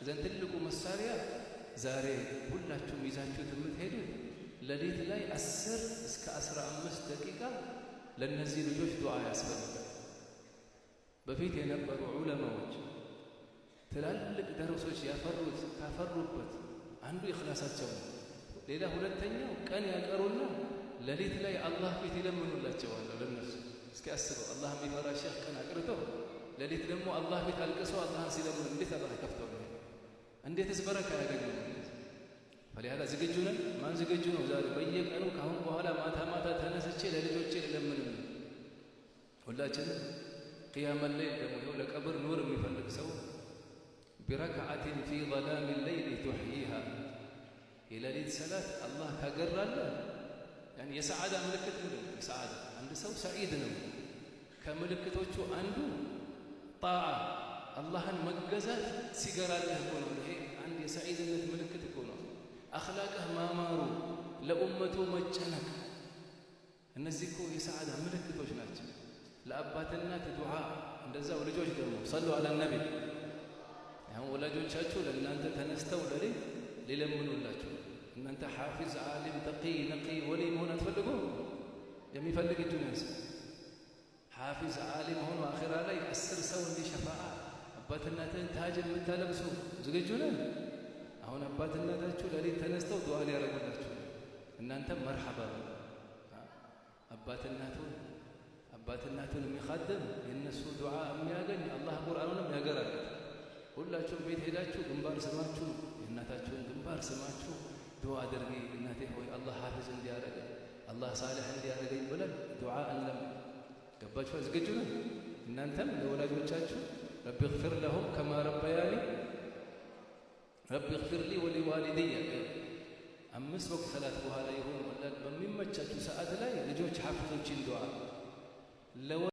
እዘን ትልቁ መሳሪያ ዛሬ ሁላችሁም ይዛችሁት የምትሄዱት ለሊት ላይ 10 እስከ 15 ደቂቃ ለነዚህ ልጆች ዱዓ ያስፈልጋል። በፊት የነበሩ ዑለማዎች ትላልቅ ደረሶች ካፈሩበት አንዱ ኢኽላሳቸው ነው። ሌላ ሁለተኛው ቀን ያቀሩና ለሊት ላይ አላህ ፊት ይለምኑላቸዋል ለነሱ። እስኪ አስበው አላህ የሚፈራ ሼኽ ቀን አቅርተው ለሊት ደግሞ አላህ ፊት አልቅሰው አላህን ሲለምኑ እንዴት አላህ ይከፍተው ነው? እንዴትስ በረካ ያገኙ? ፈሊሃዳ ዝግጁ ነን? ማን ዝግጁ ነው? ዛሬ በየቀኑ ካሁን በኋላ ማታ ማታ ተነስቼ ለልጆቼ ልለምንም ሁላችንም ቂያመ ለይል ደግሞ ለቀብር ኑር የሚፈልግ ሰው بركعة في ظلام الليل تحييها የሌሊት ሰላት አላህ ካገራለ يعني የሰዓዳ ምልክት ነው። የሰዓዳ አንድ ሰው ሰዒድ ነው። ከምልክቶቹ አንዱ ጣዓ አላህን መገዛት ሲገራልህ እኮ ነው። ይሄ አንድ የሰዒድነት ምልክት እኮ ነው። አኽላቅህ ማማሩ፣ ለኡመቱ መጨነቅ፣ እነዚህ እኮ የሰዓዳ ምልክቶች ናቸው። ለአባትና ዱዓ እንደዛው ልጆች ደግሞ ሰሉ ዐለ ነቢ አሁን ወላጆቻችሁ ለእናንተ ተነስተው ለሊት ሊለምኑላችሁ እናንተ ሐፊዝ ዓሊም ተቂይ ነቂይ ወሊ መሆን አትፈልጉ? የሚፈልግ እጁን ያንሳ። ሐፊዝ ዓሊም ሆኖ አኺራ ላይ 10 ሰው እንዲሸፋዓ አባትናትህን ታጅ የምታለብሱ ዝግጁ ነን? አሁን አባትናታችሁ ለሊት ተነስተው ዱዓ ሊያረጉላችሁ እናንተም መርሐባ አባትናቱን የሚኻደም የእነሱ ዱዓ የሚያገኝ አላህ ቁርአኑንም ያገራለት። ሁላችሁም ቤት ሄዳችሁ ግንባር ስማችሁ የእናታችሁን ግንባር ስማችሁ ዱዓ አድርጊ እናቴ ሆይ አላህ ሐፊዝ እንዲያረገኝ አላህ ሳሊህ እንዲያረገኝ ብለን ዱዓ እንለም። ገባችሁ? ዝግጁ ነን? እናንተም ለወላጆቻችሁ ረቢ እግፊር ለሁም ከማ ረበያኒ ረቢ እግፊር ሊ ወሊዋሊደየ 5 ወቅት ሰላት በኋላ ይሁን ወላድ በሚመቻችሁ ሰዓት ላይ ልጆች ሐፊዞችን ዱዓ